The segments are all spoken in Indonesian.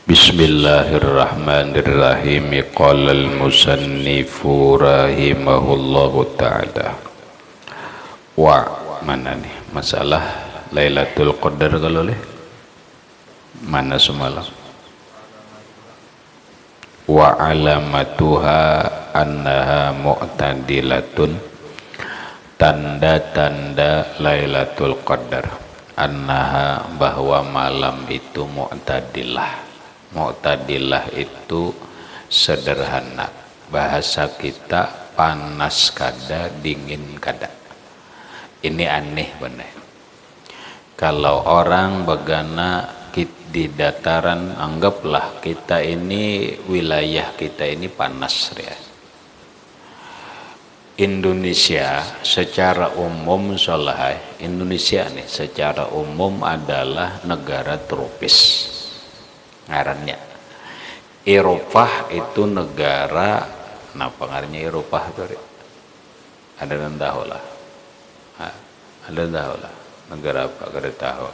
Bismillahirrahmanirrahim. Qala al-musannifu rahimahullahu ta'ala. Mana nih masalah Lailatul Qadar kalau leh? Mana semalam? Wa alamatuha annaha mu'tadilatun. Tanda-tanda Lailatul Qadar. Annaha bahwa malam itu mu'tadilah. Mu'tadilah itu sederhana, bahasa kita panas kada, dingin kada. Ini aneh bener. Kalau orang begana di dataran, anggaplah kita ini wilayah kita ini panas ya. Indonesia secara umum Indonesia nih secara umum adalah negara tropis. Ngarannya Eropah itu negara, kenapa ngarannya Eropah itu? Ada yang tahu lah. Ada tahu lah negara apa kada tahu.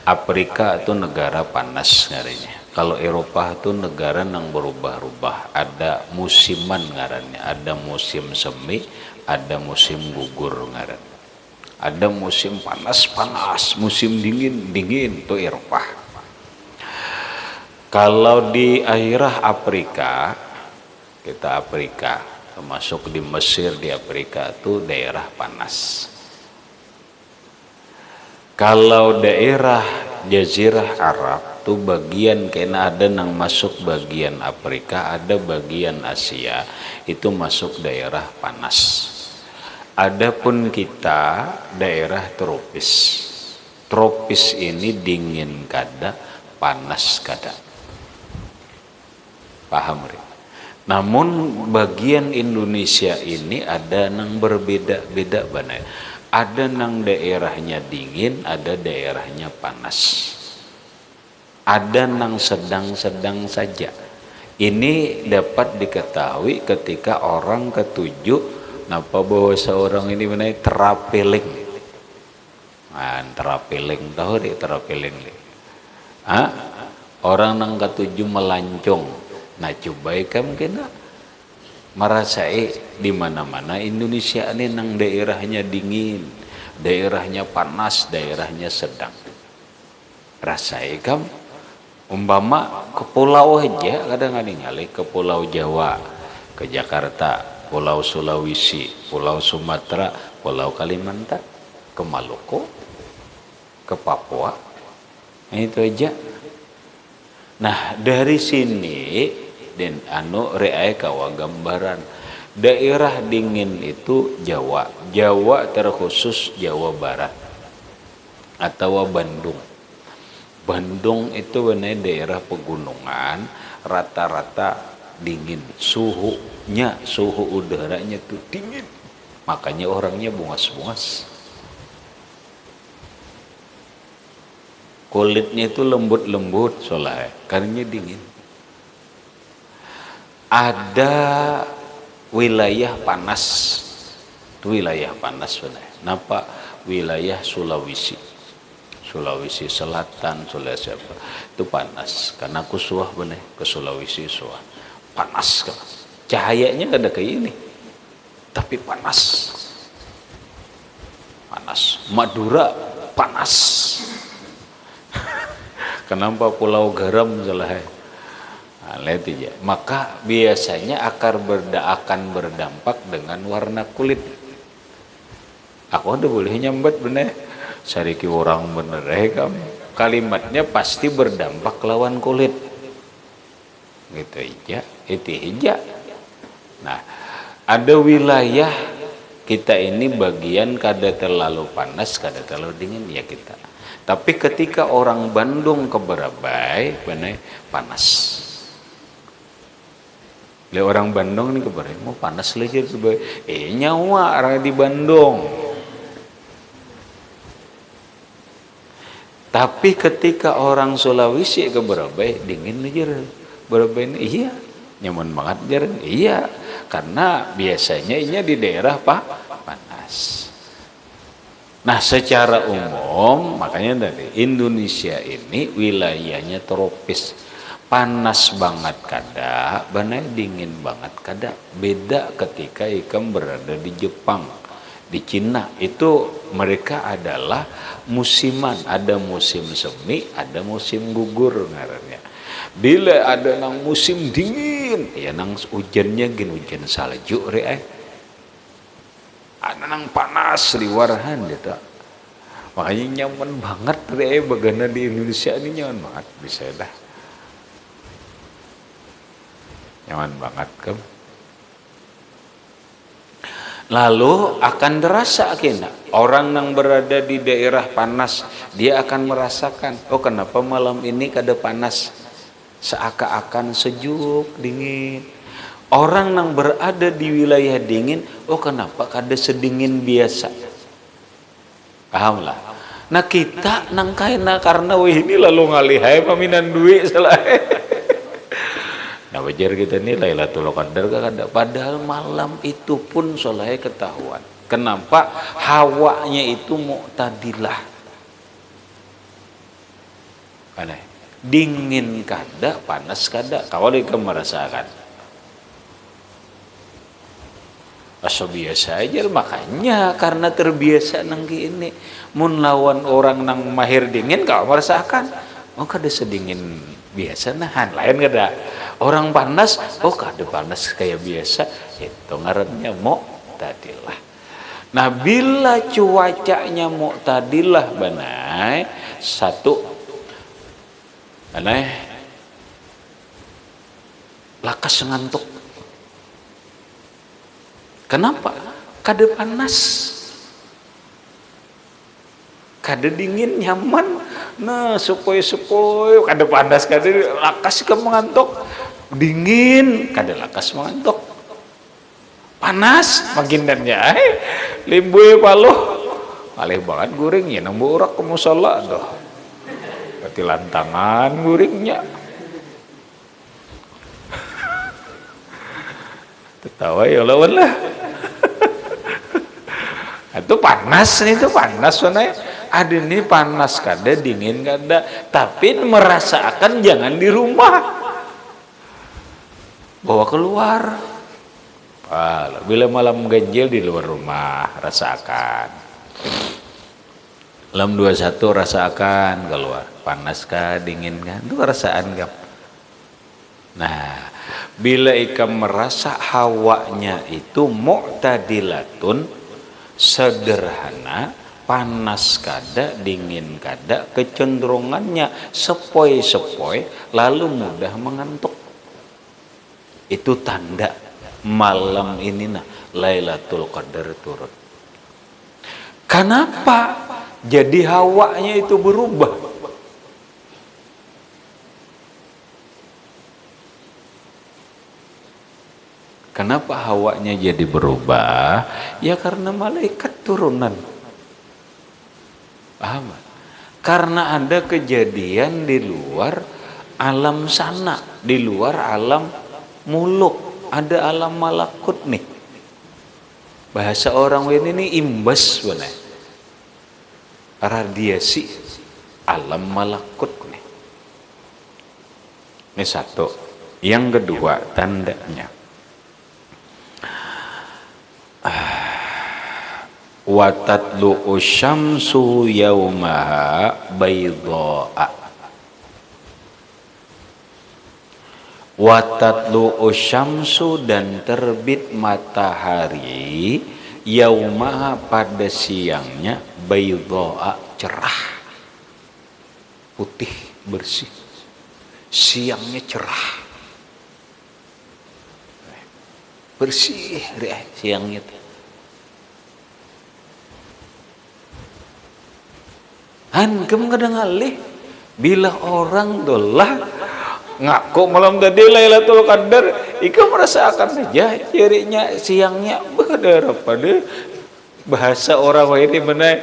Afrika itu negara panas ngarannya. Kalau Eropah itu negara yang berubah-ubah, ada musiman ngarannya, ada musim semi, ada musim gugur ngaran. Ada musim panas, musim dingin itu Eropah. Kalau di daerah Afrika, kita Afrika, termasuk di Mesir di Afrika itu daerah panas. Kalau daerah Jazirah Arab itu bagian kena ada yang masuk bagian Afrika, ada bagian Asia itu masuk daerah panas. Adapun kita daerah tropis. Tropis ini dingin kada, panas kada. Paham Ri? Namun bagian Indonesia ini ada yang berbeda-beda banget. Ada yang daerahnya dingin, ada daerahnya panas. Ada yang sedang-sedang saja. Ini dapat diketahui ketika orang ketujuh, napa bahwa seorang ini benar terapeling. Nah, terapeling tahu deh terapeling deh. Orang yang ketujuh melancong. Nah coba kamu kena merasai di mana-mana Indonesia ini nang daerahnya dingin, daerahnya panas, daerahnya sedang. Rasai kamu umpama ke pulau aja kadang-kadang nyali ke Pulau Jawa, ke Jakarta, Pulau Sulawesi, Pulau Sumatera, Pulau Kalimantan, ke Maluku, ke Papua. Nah, itu aja. Nah dari sini dan reai kawa gambaran daerah dingin itu Jawa terkhusus Jawa Barat atau Bandung. Bandung itu benar daerah pegunungan, rata-rata dingin, suhu udaranya tuh dingin, makanya orangnya bungas-bungas, kulitnya itu lembut-lembut soalnya karena dingin. Ada wilayah panas, itu wilayah panas benar. Napa wilayah Sulawesi Selatan, Sulawesi apa itu panas karena aku suah benar ke Sulawesi suah panas kan, cahayanya ada kayak ini tapi panas. Madura panas. Kenapa Pulau Garam salah? Lihat aja. Maka biasanya akan berdampak dengan warna kulit. Aku udah boleh nyambat bener. Sariki orang bener kamu. Kalimatnya pasti berdampak lawan kulit. Gitu aja. Itu aja. Nah, ada wilayah kita ini bagian kada terlalu panas, kada terlalu dingin ya kita. Tapi ketika orang Bandung ke Barabai, bener panas. Le orang Bandung nih kebar mau panas lejer nyawa orang di Bandung. Tapi ketika orang Sulawesi ke Barabai dingin lejer. Barabai ini iya nyaman banget jar. Iya karena biasanya ini di daerah panas. Nah secara umum makanya dari Indonesia ini wilayahnya tropis. panas banget kada, banai dingin banget kada. Beda ketika ikam berada di Jepang, di Cina, itu mereka adalah musiman, ada musim semi, ada musim gugur ngarannya. Bila ada nang musim dingin, ya nang hujannya gin hujan salju ada nang panas liwarahan gitu. Makanya nyaman banget bagana di Indonesia ini nyaman banget, bisa dah. Nyaman banget kan. Lalu akan terasa akhirnya orang yang berada di daerah panas, dia akan merasakan, oh kenapa malam ini kada panas, seakan-akan sejuk dingin. Orang yang berada di wilayah dingin, oh kenapa kada sedingin biasa. Paham lah. Nah kita nang kaina karena wah ini lalu ngalihai paminan duit salah. Nah wajar kita nih Lailatul Qadar kada, padahal malam itu pun soleh ketahuan. Kenapa? Hawanya itu mu'tadilah. Aneh. Dingin kada, panas kada. Kalau ikam merasakan. Asa biasa aja, makanya karena terbiasa nang ini. Mun lawan orang nang mahir dingin kau merasakan. Oh kada sedingin biasa nahan lain kada. Orang panas, oh kada panas kayak biasa, itu ngarannya mu'tadilah. Nah bila cuacanya mu'tadilah banai, satu banai lakas ngantuk. Kenapa? Kada panas, kada dingin, nyaman. Nah sepoi-sepoi kada panas, kada lakas ke mengantuk. Dingin kada lakas mengantuk, panas magindannya limbu paloh alih banget guring ya nambu urak ke musala doh berarti lantangan guringnya tertawa ya lawan lah. Itu panas nih, itu panas sebenarnya. Ada nih panas kada, dingin kada, tapi merasakan jangan di rumah, bawa keluar. Bila malam ganjil di luar rumah rasakan. Malam 21 rasakan keluar, panas kah, dingin kah, itu rasaan kah. Nah bila ikam merasa hawanya itu mu'tadilatun, sederhana, panas kada, dingin kada, kecenderungannya sepoi-sepoi, lalu mudah mengantuk. Itu tanda malam ini nah Lailatul Qadar turun. Kenapa jadi hawanya itu berubah? Kenapa hawanya jadi berubah? Ya karena malaikat turunan. Paham? Karena ada kejadian di luar alam sana, di luar alam muluk, ada alam malakut nih. Bahasa orang ini imbas benar. Radiasi alam malakut nih. Ini satu. Yang kedua tandanya. Wa tatlu'u syamsu yaumaha baydha'a. Wa tatlu'u syamsu, dan terbit matahari, yaumaha pada siangnya, baydha'a cerah, putih bersih. Siangnya cerah, bersih siangnya. Kamu kadang ngalih bila orang dolah ngaku malam tadi Lailatul Qadar, ika merasakan saja cirinya siangnya berada pada bahasa orang ini benar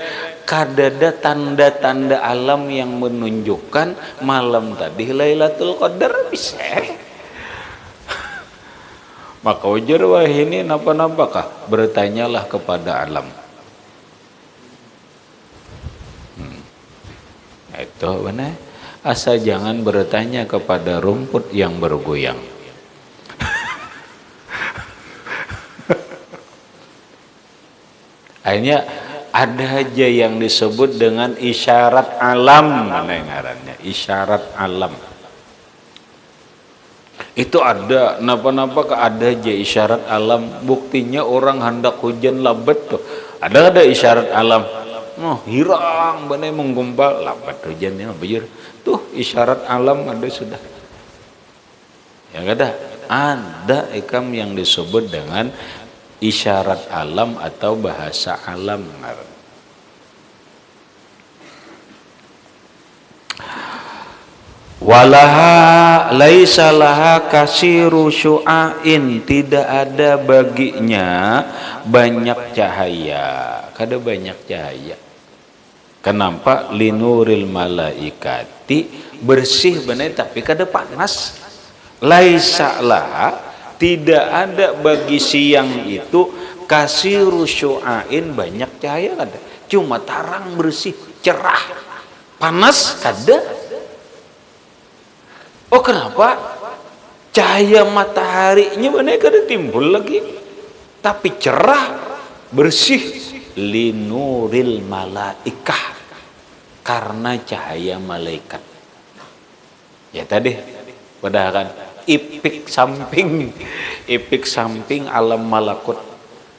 kadada tanda-tanda alam yang menunjukkan malam tadi Lailatul Qadar bisa. Maka ujar wah ini napa-napakah, bertanyalah kepada alam. Itu benar. Asal jangan bertanya kepada rumput yang bergoyang. Akhirnya ada aja yang disebut dengan isyarat alam, mana ngarannya? Isyarat alam. Itu ada, napa-napa ada aja isyarat alam. Buktinya orang hendak hujan labet tuh. Ada isyarat alam. Oh, hirang bener menggumpal labet hujannya bujur. Tuh isyarat alam ada sudah. Ya ada ikam yang disebut dengan isyarat alam atau bahasa alam. Walaha laisa laha kasiru syu'ain, tidak ada baginya banyak cahaya. Kada banyak cahaya. Kenapa? Linuril malaikati, bersih benar tapi kada panas. Laisa laha, tidak ada bagi siang itu kasiru syu'ain, banyak cahaya kada. Cuma tarang, bersih, cerah. Panas kada. Oh kenapa? Cahaya mataharinya benar kada timbul lagi, tapi cerah, bersih. Linuril malaikah, karena cahaya malaikat. Ya tadi padahal kan ipik samping alam malakut,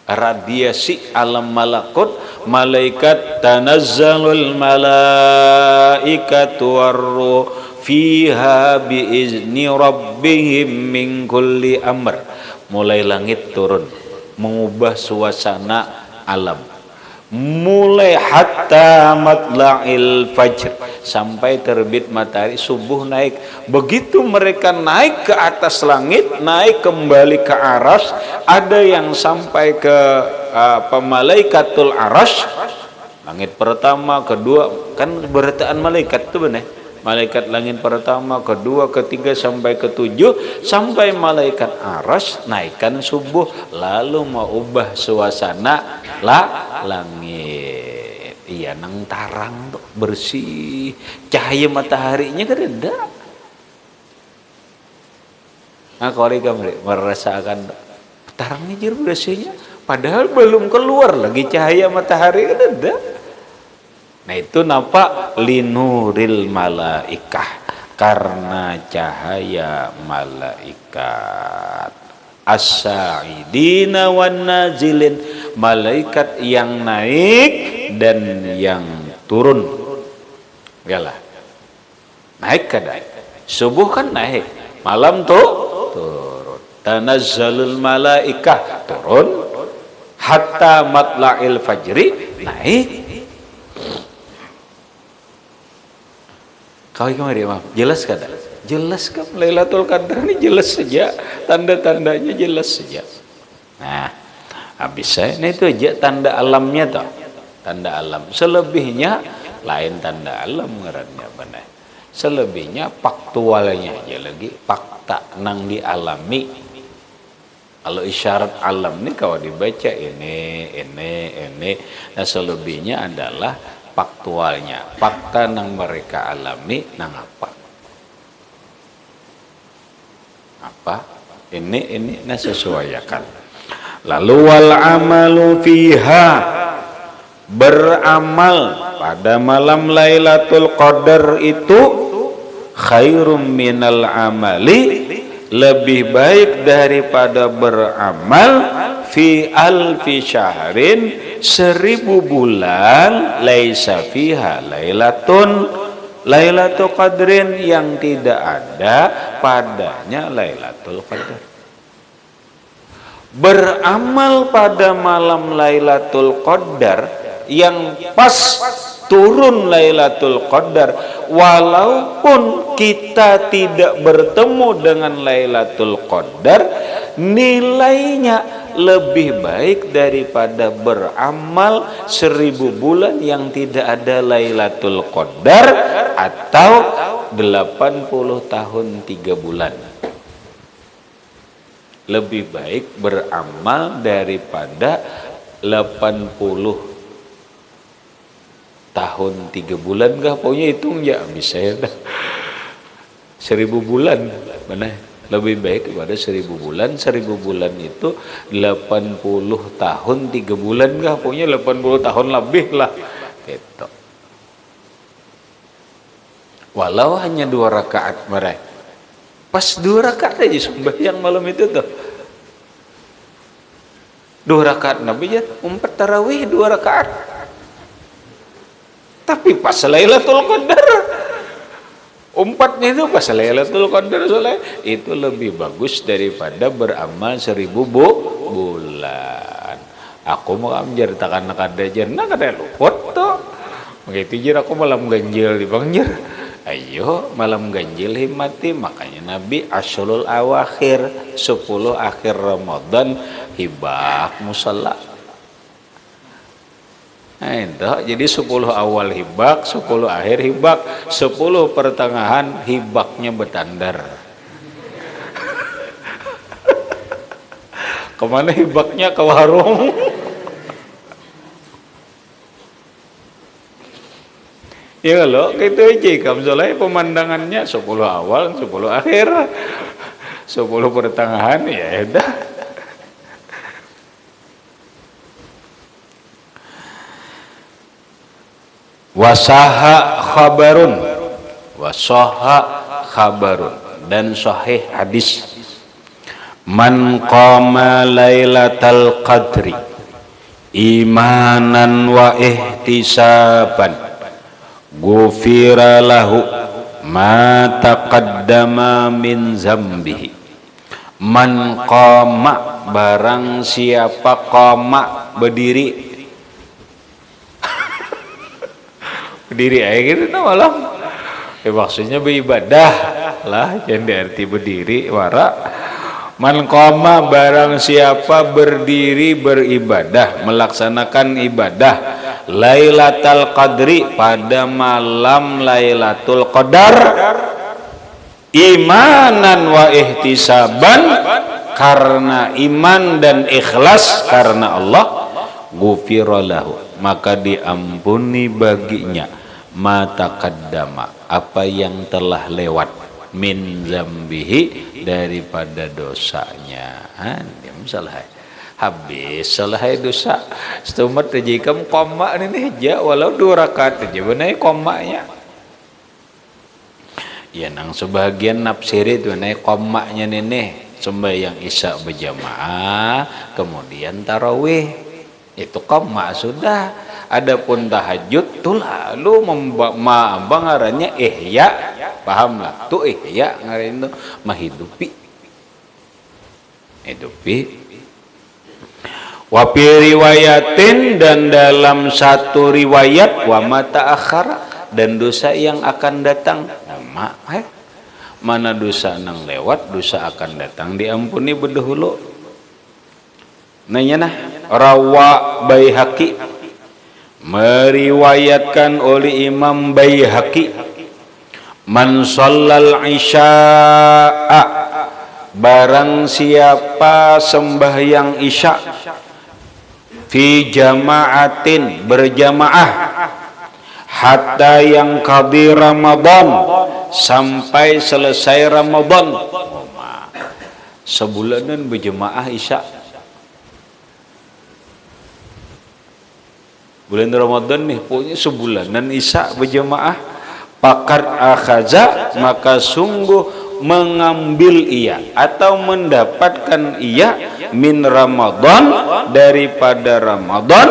radiasi alam malakut, malaikat tanazzalul malaikatu warruh fiha biizni rabbihim min kulli amr. Mulai langit turun mengubah suasana alam, mulai hatta matla'il fajr, sampai terbit matahari subuh naik. Begitu mereka naik ke atas langit, naik kembali ke aras, ada yang sampai ke malaikatul aras, langit pertama, kedua, kan berataan malaikat itu benar. Malaikat langit pertama, kedua, ketiga sampai ketujuh, sampai malaikat aras naikkan subuh, lalu mau ubah suasana langit. Iya nang tarang tuh bersih, cahaya mataharinya kan ada. Nah kalau kamu merasakan tarangnya jadi bersihnya, padahal belum keluar lagi cahaya matahari kan ada. Nah itu napa? Linuril malaikah, karena cahaya malaikat. As-sa'idina wan nazilin, malaikat yang naik dan yang turun. Yalah. Naik kada? Subuh kan naik, malam tuh turun. Tanazzalul malaikah, turun. Hatta matla'il fajri, naik. Kau gimana dia, maaf? Jelas kada? Jelas kan Lailatul Qadar ini jelas saja, tanda-tandanya jelas saja. Nah, habis saya ini itu aja tanda alamnya toh, tanda alam. Selebihnya lain tanda alam ngarannya benar. Selebihnya faktualnya aja lagi, fakta nang dialami. Kalau isyarat alam ini kalau dibaca ini. Nah selebihnya adalah faktualnya, fakta nang mereka alami nang apa ini nah sesuaikan. Lalu wal amalu fiha, beramal pada malam Lailatul Qadar itu khairum minal amali, lebih baik daripada beramal fi alfi syahrin, 1000 bulan, laisa fiha Lailatul Qadrin, yang tidak ada padanya Lailatul Qadar. Beramal pada malam Lailatul Qadar yang pas turun Lailatul Qadar, walaupun kita tidak bertemu dengan Lailatul Qadar, nilainya lebih baik daripada beramal 1000 bulan yang tidak ada Lailatul Qadar atau 80 tahun 3 bulan. Lebih baik beramal daripada 80 tahun 3 bulan kah pokoknya hitung ya bisa ya dah 1000 bulan mana lebih baik kepada 1000 bulan. 1000 bulan itu 80 tahun 3 bulan kah pokoknya 80 tahun lebih lah gitu. Walau hanya 2 rakaat mereka pas 2 rakaat aja sembahyang malam itu tuh 2 rakaat Nabi ya 4 tarawih 2 rakaat tapi pas Lailatul Qadar umpatnya itu pas Lailatul Qadar itu lebih bagus daripada beramal 1000 bulan. Aku mau menceritakan kada jerna kada luput tuh begitu jir aku malam ganjil di bangjir ayo malam ganjil himati makanya Nabi Asyurul Awakhir 10 akhir Ramadan hibah musalla. Nah, itu jadi 10 awal hibak, 10 akhir hibak, 10 pertengahan hibaknya betandar. Kemana hibaknya ke warung? Ya lo, gitu aja kamu soalnya pemandangannya 10 awal, 10 akhir, 10 pertengahan ya udah. Wasaha khabarun dan sahih hadis man qama lailatal qadri imanan wa ihtisaban ghufira lahu ma taqaddama min zambihi. Man qama barang siapa qama berdiri berdiri aja gitu malam maksudnya beribadah lah jangan diarti berdiri wara. Man qama barang siapa berdiri beribadah melaksanakan ibadah Lailatul Qadri pada malam Lailatul Qadar imanan wa ihtisaban karena iman dan ikhlas karena Allah ghufira lahu maka diampuni baginya mata qaddama apa yang telah lewat min zambihi daripada dosanya. Dia salah habis salah dosa setumat aja kamu koma ini aja walau 2 rakaat aja benar komanya ya nang sebagian nafsir itu benar komanya nenek sembahyang isya berjamaah kemudian tarawih itu koma sudah. Adapun tahajud tuh lalu bangarannya ihya paham lah tuh ihya ngaran itu menghidupi wa fi riwayatin dan dalam satu riwayat wa mata akhara dan dosa yang akan datang mana dosa nang lewat dosa akan datang diampuni berdahulu. Nanya nah rawa Baihaqi meriwayatkan oleh Imam Baihaqi man shallal isya'a barang siapa sembahyang isya fi jama'atin berjamaah hatta yang qadi Ramadan sampai selesai Ramadan sebulanan berjamaah isya bulan Ramadan nih pokoknya sebulanan isya berjamaah pakar akhaza maka sungguh mengambil ia atau mendapatkan ia min Ramadan daripada Ramadan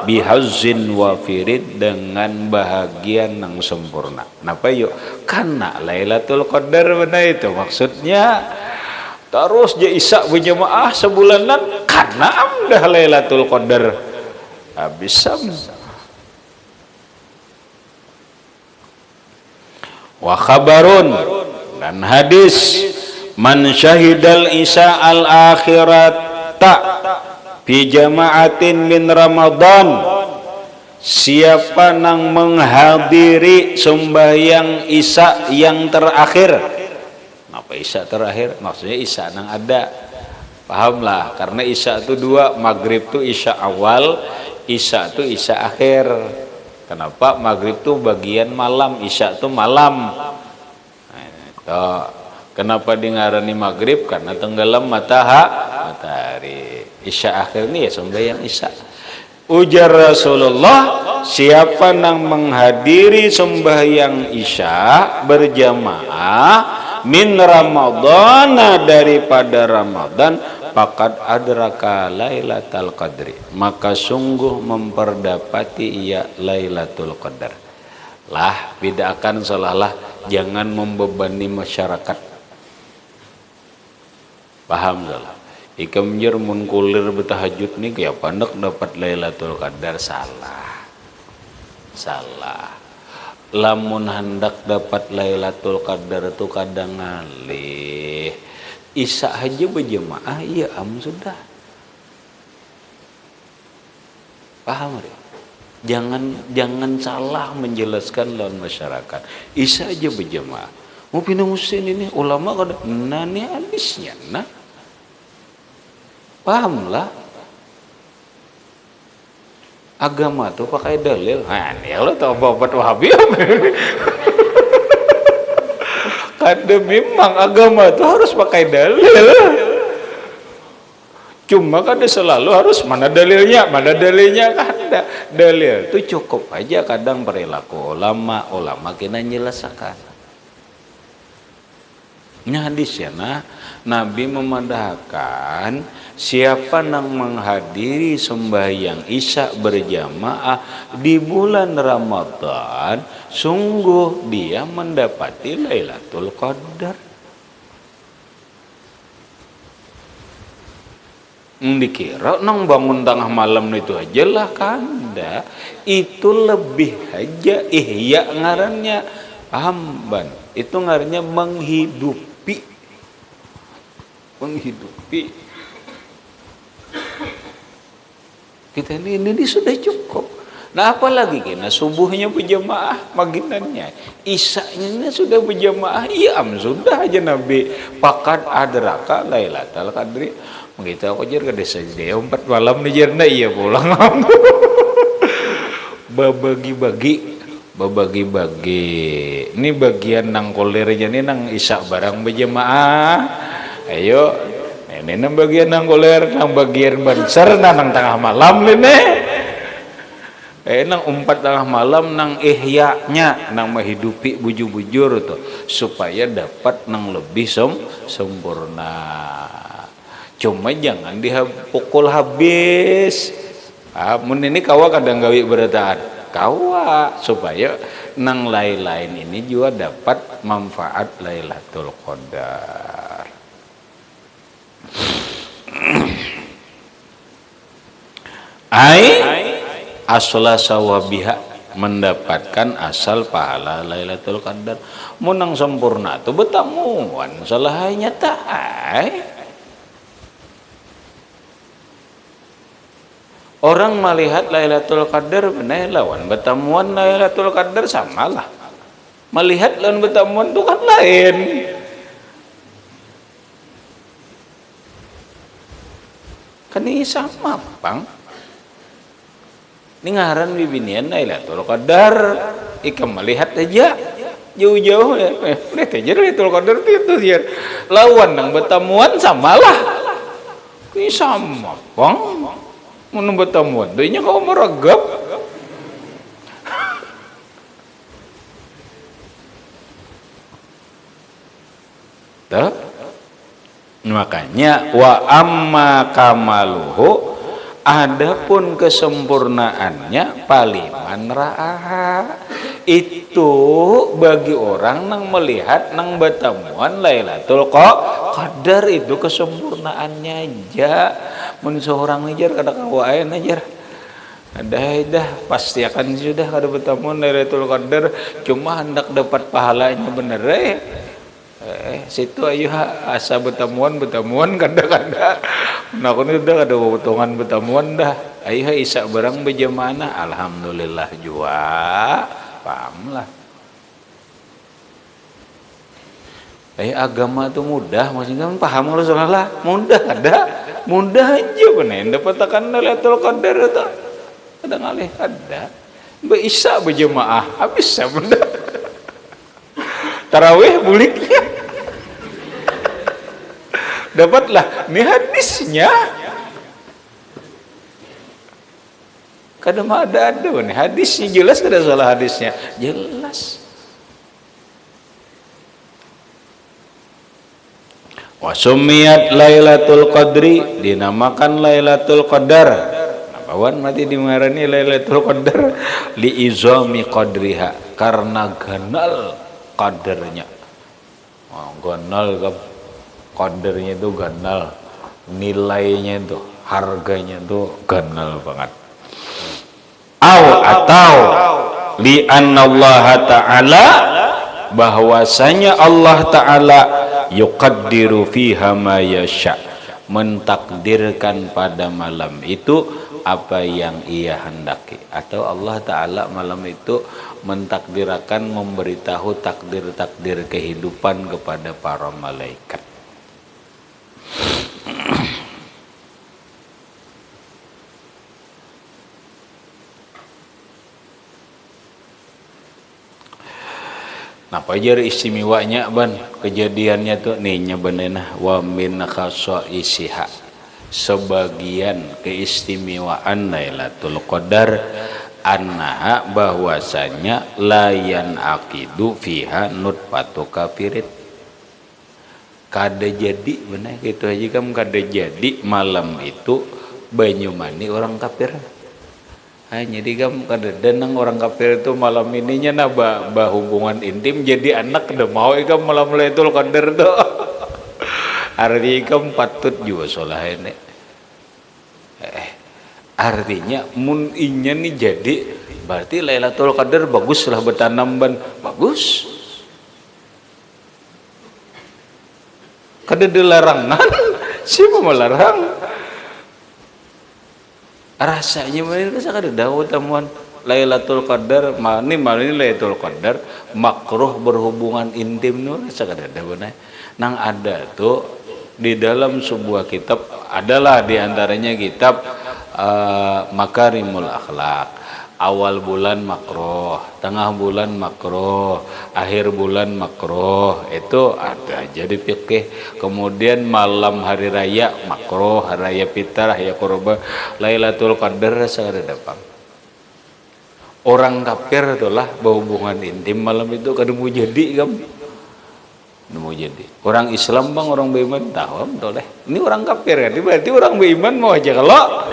bihazzin wafirid dengan bahagia yang sempurna. Napa yuk? Karena Lailatul Qadar benar itu maksudnya terus je isya berjamaah sebulanan karena amdah Lailatul Qadar habis wa khabarun dan hadis man syahidal isya al akhirata fi jama'atin min Ramadan siapa nang menghadiri sembahyang isya yang terakhir. Apa isya terakhir? Maksudnya isya nang ada pahamlah karena isya itu 2 maghrib itu isya awal isya itu isya akhir Kenapa? Maghrib tuh bagian malam, isya tuh malam. Nah, kenapa dingarani maghrib? Karena tenggelam matahari. Isya akhir ini ya sembahyang isya. Ujar Rasulullah, siapa yang menghadiri sembahyang isya berjamaah min Ramadhan, daripada Ramadan, faqad adraka lailatul qadri, maka sungguh memperdapati ia Lailatul Qadar. Lah bedakan salalah, jangan membebani masyarakat. Paham salah? Ikam jer mun kulir bertahajud nih kayak pandek dapat Lailatul Qadar, salah. Lamun hendak dapat Lailatul Qadar itu kadang ngalih. Isya aja berjamaah, iya sudah. Paham ya? Jangan salah menjelaskan lawan masyarakat. Isya aja berjamaah. Mau pindah musim ini ulama kada nani hadisnya nah. Pahamlah. Agama tuh pakai dalil. Nah, ini lo tau babat Wahabi. Kada memang agama itu harus pakai dalil. Cuma kada selalu harus mana dalilnya kada. Dalil itu cukup aja kadang perilaku ulama kena jelaskan. Ini hadis ya nah, Nabi memandahkan siapa yang menghadiri sembahyang isya berjamaah di bulan Ramadan, sungguh dia mendapati Lailatul Qadar. Dikira nang bangun tengah malam itu aja lah, kanda itu lebih aja ihya ngarannya, hamban itu ngarannya menghidupi kita ini sudah cukup. Nah apalagi kena subuhnya berjamaah, maginannya isya-nya ini sudah berjamaah, iya sudah aja Nabi pakat adraka Lailatul Qadri. Begitu aku jer ke desa dia 4 malam nih jer iya pulang. Babagi-bagi ini bagian nang kolernya nih nang isya barang berjamaah. Ayo ini nang bagian nang koler, nang bagian banser nang tengah malam ini. Nang 4 tengah malam nang ihya-nya nang menghidupi bujur-bujur tuh supaya dapat nang lebih sempurna. Cuma jangan dipukul habis. Mun ini kawa kadang gawi berataan kawa supaya nang lain-lain ini juga dapat manfaat Lailatul Qadar. Asla sawabiha, mendapatkan asal pahala Lailatul Qadar. Munang sempurna tu betamuan salahnya tak. Orang melihat Lailatul Qadar benar lawan betamuan Lailatul Qadar samalah. Melihat lawan betamuan itu kan lain. Kan ini sama, Bang. Ini ngaran bibinian Lailatul Qadar, ikam melihat aja jauh-jauh ya. Lihat aja Lailatul Qadar itu ya. Lawan nang betamuan samalah. Ini sama, Bang. Mun betamuan deunya kau meragap. Tuh. Makanya wa amma kamaluhu, adapun kesempurnaannya paliman ra'aha, itu bagi orang nang melihat nang betamuan Lailatul Qadar itu kesempurnaannya aja. Mun seorang ajar kada kawain ajar dah pasti akan sudah kada betamuan Lailatul Qadar, cuma hendak dapat pahalanya bener situ ayo asa betamuan kada nah kun udah ada potongan betamuan dah ayo isya barang berjamaah alhamdulillah jua paham lah. Agama itu mudah, maksudnya paham kalau salah mudah mudah aja bener dapat akan Lailatul Qadar itu ada ngalih ada Isya berjemaah habis benda. Tarawih buliknya dapatlah ini hadisnya. Kadang ada nih hadisnya jelas, kada salah hadisnya jelas. Wa sumiyat Lailatul Qadri, dinamakan Lailatul Qadar. Awan mati dimarani Lailatul Qadar li izami qadriha, karena ganal qadarnya. Oh, ganal qadarnya itu ganal, nilainya itu, harganya itu ganal banget. Atau li annallaha ta'ala, bahwasanya Allah Ta'ala yuqaddiru fiha ma yasha, mentakdirkan pada malam itu apa yang ia hendaki, atau Allah Ta'ala malam itu mentakdirkan, memberitahu takdir-takdir kehidupan kepada para malaikat. Apa aja istimewanya ban kejadiannya tuh nih bener wa min khasaisiha, sebagian keistimewaan Lailatul Qadar annaha, bahwasanya layan akidu fiha nutfatu kafirin, kada jadi bener gitu aja kamu, kada jadi malam itu banyumani orang kafir. Jadi kamu kada denang orang kafir itu malam ininya bah hubungan intim jadi anak kada mau ikam malam Lailatul Qadar tuh. Artinya ikam patut juga solah ini. Artinya mun inya nih jadi berarti Lailatul Qadar bagus lah bertanam ban bagus. Kada dilarangan, siapa melarang? Rasanya mereka kada tahu temuan Lailatul Qadar mani Lailatul Qadar makruh berhubungan intim nu rasa kada ada benar. Nang ada tuh di dalam sebuah kitab, adalah diantaranya kitab Makarimul Akhlak. Awal bulan makruh, tengah bulan makruh, akhir bulan makruh, itu ada jadi fikih. Kemudian malam hari raya makruh, hari raya fitrah, ya kurban. Lailatul Qadar sagada dapat. Orang kafir itulah berhubungan intim malam itu kada mau jadi kamu. Mau jadi. Orang Islam bang, orang beriman tahu betul deh. Ini orang kafir kan, berarti orang beriman mau aja kalau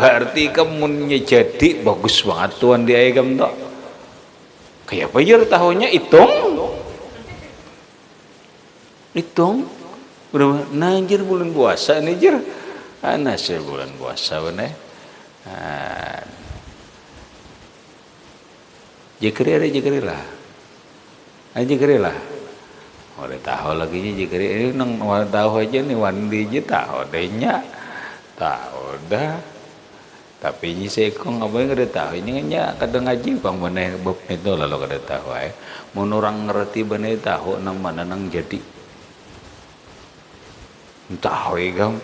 berarti kamu jadi bagus banget tuan di ayam tuh. Kayak apa ya tahunnya hitung berapa nanjir bulan puasa nih jir sih bulan puasa bener. Jikri lah udah tahu lagi jikri ini nang tahu aja nih wandi aja tahu dehnya tahu dah. Tapi ini saya kong apa yang kada tahu ini nya kadang ngaji bang mana bab itu lalu kada tahu mun orang ngerti bener tahu nang mana nang jadi tahu igam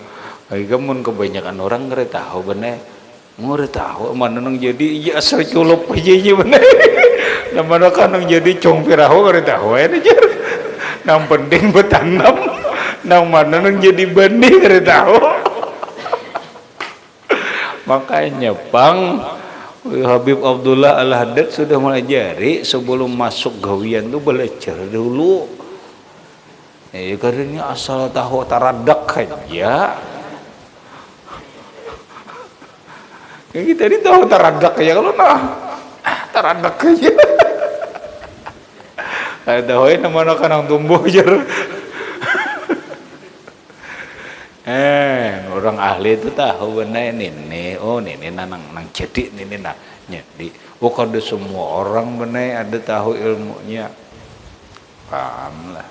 mun kebanyakan orang kada tahu bener mun kada tahu mana nang jadi iya asal culup aja bener nang mana kan nang jadi cong pirahu kada tahu aja nang penting bertanam nang mana nang jadi benih kada tahu. Makanya bang Habib Abdullah Al-Haddad sudah melajari sebelum masuk gawian tuh belajar dulu. Karena asal tahu taradak aja. Kita ini tahu taradak aja kalau taradak aja. Tahu nama anak kanang tumbuh jar. Orang ahli itu tahu benar ini nang jadi ini jadi kada semua orang benar ada tahu ilmunya, paham lah.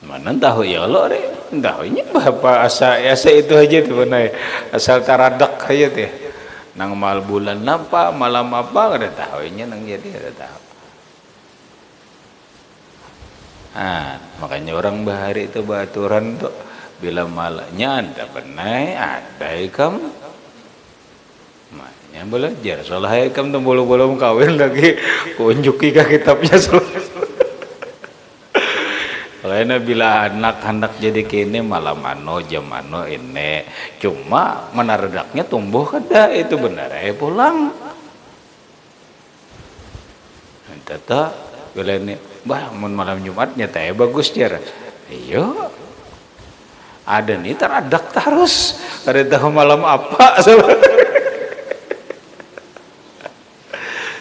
Mana tahu ya Allah deh, tahunya apa asal itu aja tuh benar asal taradak aja tuh nang mal bulan apa malam apa kada tahunya nang jadi ada tahu. Makanya orang bahari itu baturan tuh bila malaknya ada benai ada ikam maknya belajar soalnya ikam tuh belum kawin lagi kunjuki ke kitabnya soalnya bila anak hendak jadi kini malam ano jam ano ini cuma menaredaknya tumbuh kada itu benar pulang tata bila ini bah malam Jumatnya teh bagus cara iyo ada nih teradak terus kada tahu malam apa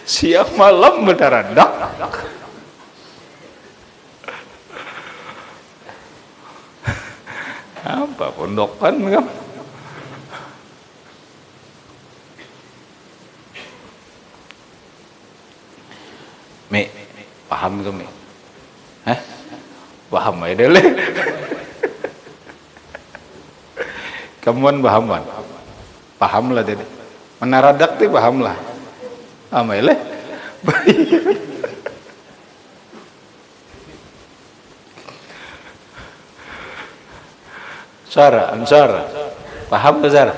siang malam teradak apa pondokan kan Mi paham ke Mi paham aja deh kamuan paham lah tadi menaradak tuh paham lah amai Sarah paham ke Sarah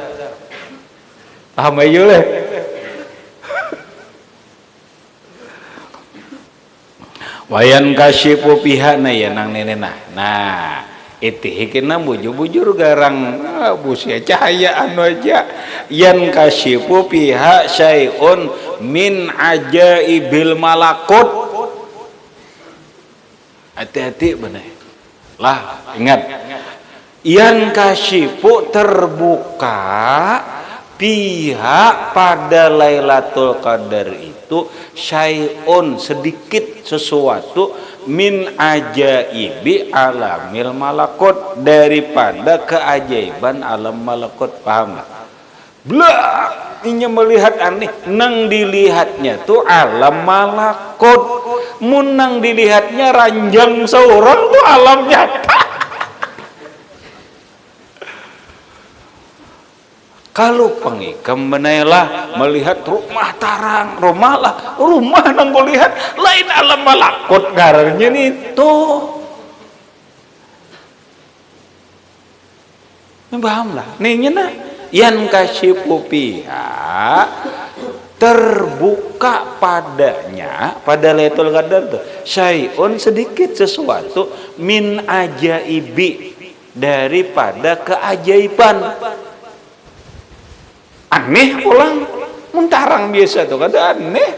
paham aja leh wayan kasyipu pihakna ya nang nenena nah itu hikina bujur-bujur garang busia cahaya anu aja yan kasyipu pihak syai'un min ajaibil malakut hati-hati bener lah ingat yan kasyipu terbuka pihak pada Lailatul Qadar itu syai'un sedikit sesuatu min ajaibi alamil malakut daripada keajaiban alam malakut paham lah blak ini melihat aneh nang dilihatnya tuh alam malakut mun nang dilihatnya ranjang seorang tuh alam nyata kalau pengikam benelah melihat rumah tarang rumah nang melihat lain alam malakut garanya itu paham lah nih nah yan kasyifu pihak terbuka padanya pada Lailatul Qadar tuh syai'un sedikit sesuatu min ajaibi daripada keajaiban aneh pulang muntarang biasa tuh kada aneh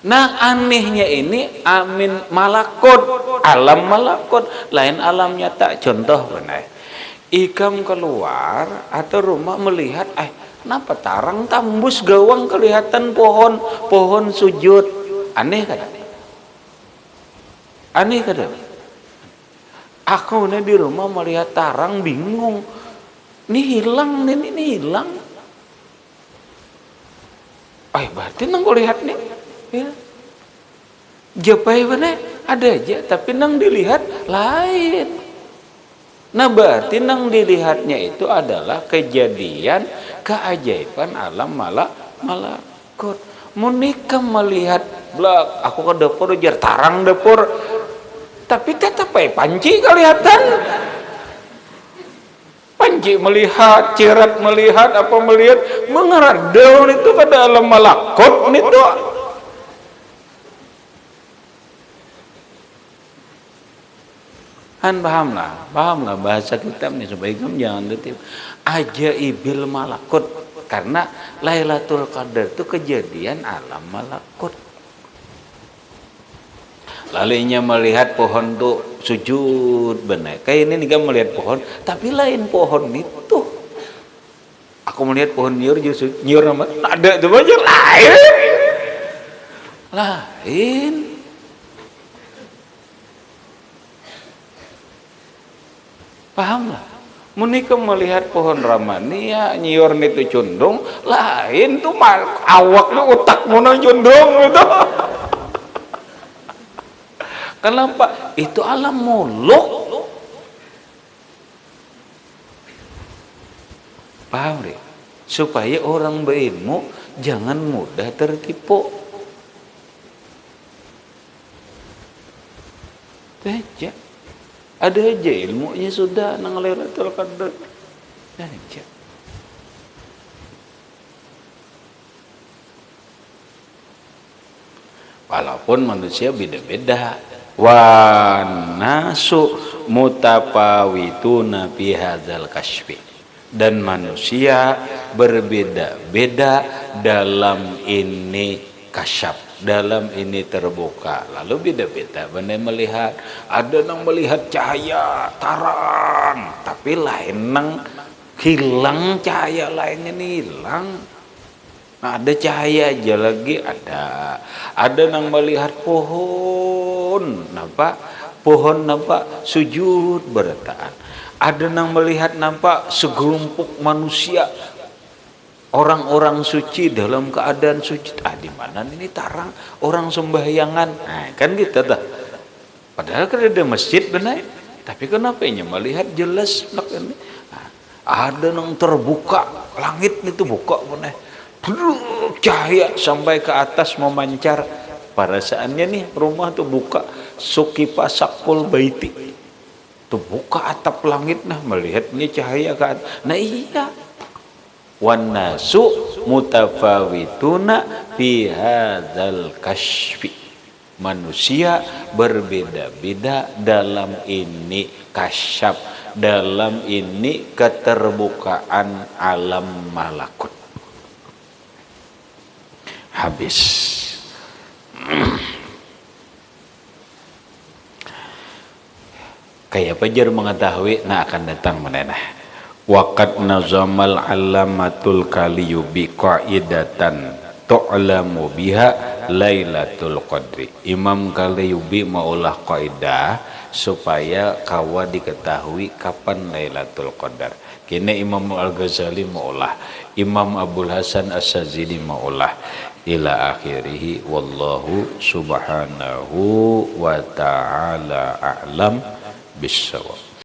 nah anehnya ini amin malakut alam malakut lain alam nyata contoh benar ikam keluar atau rumah melihat kenapa tarang tambus gawang kelihatan pohon sujud aneh kada aku di rumah melihat tarang bingung ini hilang berarti nang kau lihat nih ya. Japai mana ada aja tapi nang dilihat lain nah berarti nang dilihatnya itu adalah kejadian keajaiban alam malakut munika melihat blak aku ke dapur jar tarang dapur tapi tetap panci kelihatan panci melihat, cirat melihat, apa melihat mengeradau itu pada alam malakut itu paham lah bahasa kitab nih supaya kamu jangan detik ajaibil malakut karena Lailatul Qadar itu kejadian alam malakut lalunya melihat pohon tuh sujud benar kayak ini nih melihat pohon tapi lain pohon itu aku melihat pohon nyur nama ada tuh aja lain paham lah menikah melihat pohon ramania nyiur itu condong lain tuh awak tuh otak mana condong itu kenapa? Itu alam muluk. Paham deh? Supaya orang berilmu jangan mudah tertipu. Saja. Ada aja ilmunya sudah nang Lailatul Qadar. Aja. Walaupun manusia beda-beda. Wa nasu mutafawituna fi hadzal kasfi. Dan manusia berbeda-beda dalam ini kasyaf, dalam ini terbuka. Lalu beda-beda benar melihat. Ada yang melihat cahaya tarang, tapi lain nang hilang cahaya lainnya hilang. Nah, ada cahaya aja lagi ada. Ada yang melihat pohon, nampak pohon nampak sujud bertaan. Ada yang melihat nampak segelumpuk manusia, orang-orang suci dalam keadaan suci. Di mana ini tarang orang sembahyangan? Nah, kan gitu dah. Padahal kan ada masjid benar, tapi kenapa ini melihat jelas? Nah, ada yang terbuka, langit itu buka benar. Cahaya sampai ke atas memancar. Pada saatnya nih rumah tuh buka, sukipa sakul baiti. Tuh buka atap langit nah melihatnya cahaya ke atas. Nah iya. Wan nasu mutafawituna fi hadzal kasfi. Manusia berbeda-beda dalam ini kasyaf, dalam ini keterbukaan alam malakut. Habis. Kayak pajar mengetahui nah akan datang menenah. Waqad nazamal alamatul kaliyubi qaidatan tu'lamu biha Lailatul Qadri. Imam Kaliyubi maulah kaidah supaya kawa diketahui kapan Lailatul Qadar. Kini Imam Al-Ghazali maulah, Imam Abdul Hasan As-Sazili maulah ila akhirih wallahu subhanahu wa ta'ala a'lam bissawab.